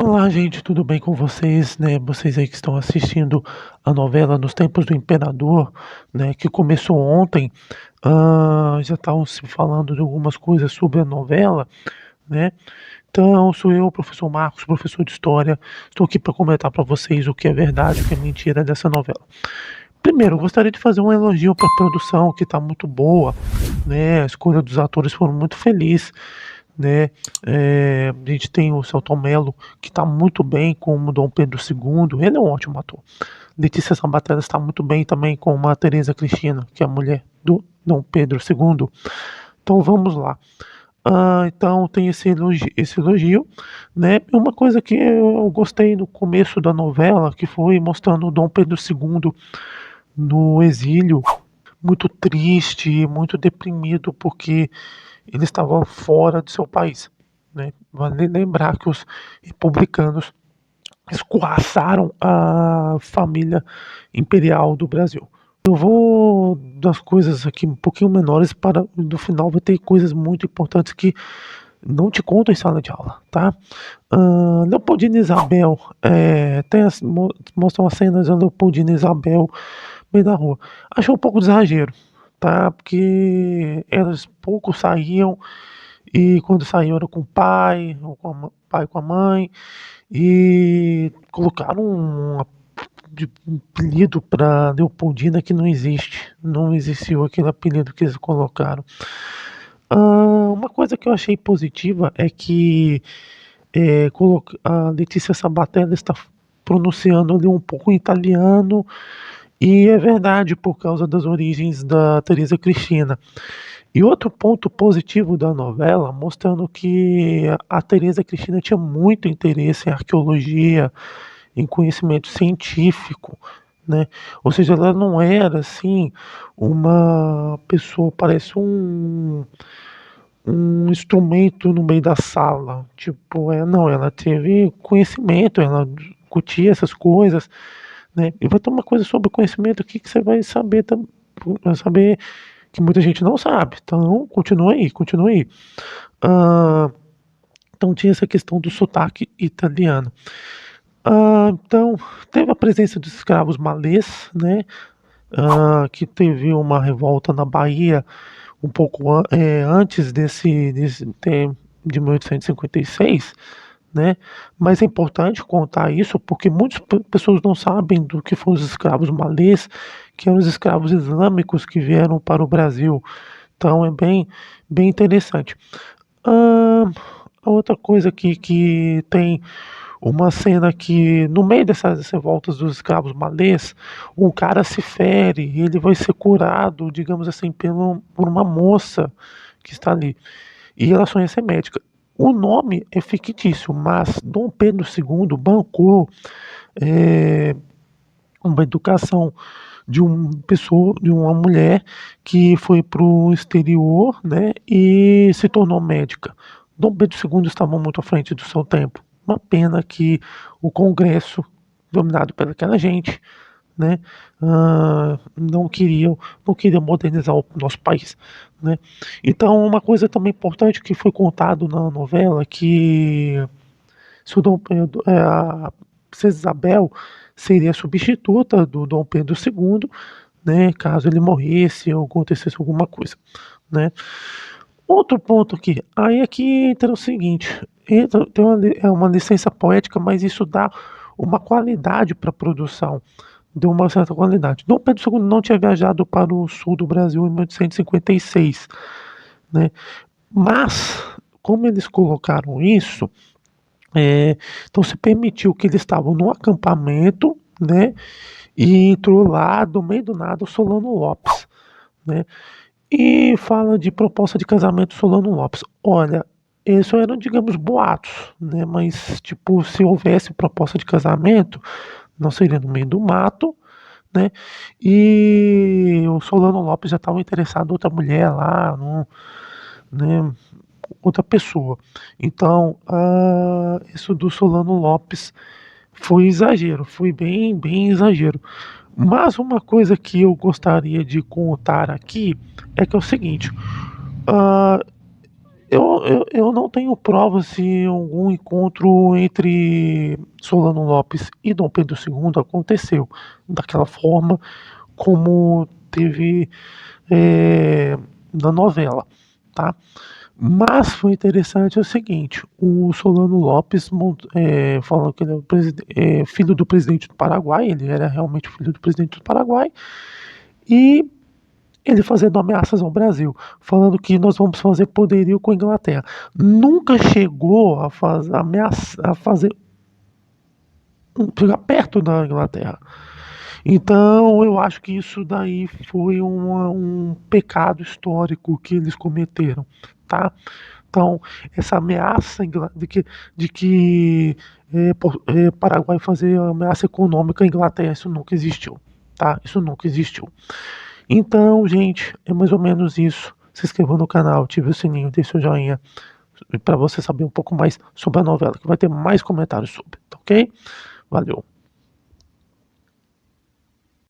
Olá, gente, tudo bem com vocês, né? Vocês aí que estão assistindo a novela Nos Tempos do Imperador, né? Que começou ontem, já estavam se falando de algumas coisas sobre a novela, né? Então, sou eu, professor Marcos, professor de História. Estou aqui para comentar para vocês o que é verdade, o que é mentira dessa novela. Primeiro, eu gostaria de fazer um elogio para a produção, que está muito boa, né? A escolha dos atores foram muito felizes, né? A gente tem o Selton Mello, que está muito bem como Dom Pedro II, ele é um ótimo ator. Letícia Sabatella está muito bem também como a Teresa Cristina, que é a mulher do Dom Pedro II. Então vamos lá. Então tem esse elogio, né? Uma coisa que eu gostei no começo da novela, que foi mostrando o Dom Pedro II no exílio, muito triste, muito deprimido, porque ele estava fora de seu país, né? Vale lembrar que os republicanos escorraçaram a família imperial do Brasil. Eu vou das coisas aqui um pouquinho menores para no final vai ter coisas muito importantes que não te conto em sala de aula, tá? Leopoldina e Isabel, mostram as cenas da Leopoldina e Isabel no meio da rua. Achei um pouco de exagero, tá? Porque elas pouco saíam e quando saíam era com o pai, ou com pai com a mãe, e colocaram um apelido para Leopoldina que não existe. Não existiu aquele apelido que eles colocaram. Uma coisa que eu achei positiva é que a Letícia Sabatella está pronunciando ali um pouco em italiano, e é verdade por causa das origens da Teresa Cristina. E outro ponto positivo da novela, mostrando que a Teresa Cristina tinha muito interesse em arqueologia, em conhecimento científico, né? Ou seja, ela não era assim uma pessoa, parece um instrumento no meio da sala. Tipo, não, ela teve conhecimento, ela discutia essas coisas, né? E vai ter uma coisa sobre conhecimento aqui que você vai saber, vai saber que muita gente não sabe. Então, continua aí, continua aí. Ah, então tinha essa questão do sotaque italiano. Então, teve a presença dos escravos malês, né? Que teve uma revolta na Bahia um pouco antes de 1856, né? Mas é importante contar isso porque muitas pessoas não sabem do que foram os escravos malês, que eram os escravos islâmicos que vieram para o Brasil. Então é bem interessante. Ah, a outra coisa que tem uma cena que, no meio dessas revoltas dos escravos malês, um cara se fere e ele vai ser curado, digamos assim, por uma moça que está ali. E ela sonha ser médica. O nome é fictício, mas Dom Pedro II bancou é, uma educação de uma mulher que foi para o exterior, né, e se tornou médica. Dom Pedro II estava muito à frente do seu tempo. Uma pena que o Congresso, dominado pelaquela gente, né, não queria modernizar o nosso país, né. Então, uma coisa também importante que foi contado na novela que se o Dom Pedro, a princesa Isabel seria a substituta do Dom Pedro II, né, caso ele morresse ou acontecesse alguma coisa, né. Outro ponto aqui, aí aqui entra o seguinte, é uma licença poética, mas isso dá uma qualidade para a produção, deu uma certa qualidade. Dom Pedro II não tinha viajado para o sul do Brasil em 1856, né, mas como eles colocaram isso, então se permitiu que eles estavam num acampamento, né? E entrou lá do meio do nada o Solano Lopes, né? E fala de proposta de casamento Solano Lopes. Olha, isso eram, digamos, boatos, né? Mas, tipo, se houvesse proposta de casamento, não seria no meio do mato, né? E o Solano Lopes já estava interessado em outra mulher lá, né? Outra pessoa. Então, isso do Solano Lopes foi exagero, foi bem exagero. Mas uma coisa que eu gostaria de contar aqui é que é o seguinte: ah, Eu não tenho provas se algum encontro entre Solano Lopes e Dom Pedro II aconteceu daquela forma como teve na novela, tá? Mas foi interessante o seguinte, o Solano Lopes, falando que ele é, filho do presidente do Paraguai, ele era realmente filho do presidente do Paraguai, e ele fazendo ameaças ao Brasil, falando que nós vamos fazer poderio com a Inglaterra. Nunca chegou a fazer chegar perto da Inglaterra. Então, eu acho que isso daí foi um pecado histórico que eles cometeram, tá? Então, essa ameaça de que Paraguai fazer ameaça econômica à Inglaterra, isso nunca existiu, tá? Isso nunca existiu. Então, gente, é mais ou menos isso. Se inscreva no canal, ative o sininho, deixe o joinha para você saber um pouco mais sobre a novela, que vai ter mais comentários sobre, tá ok? Valeu.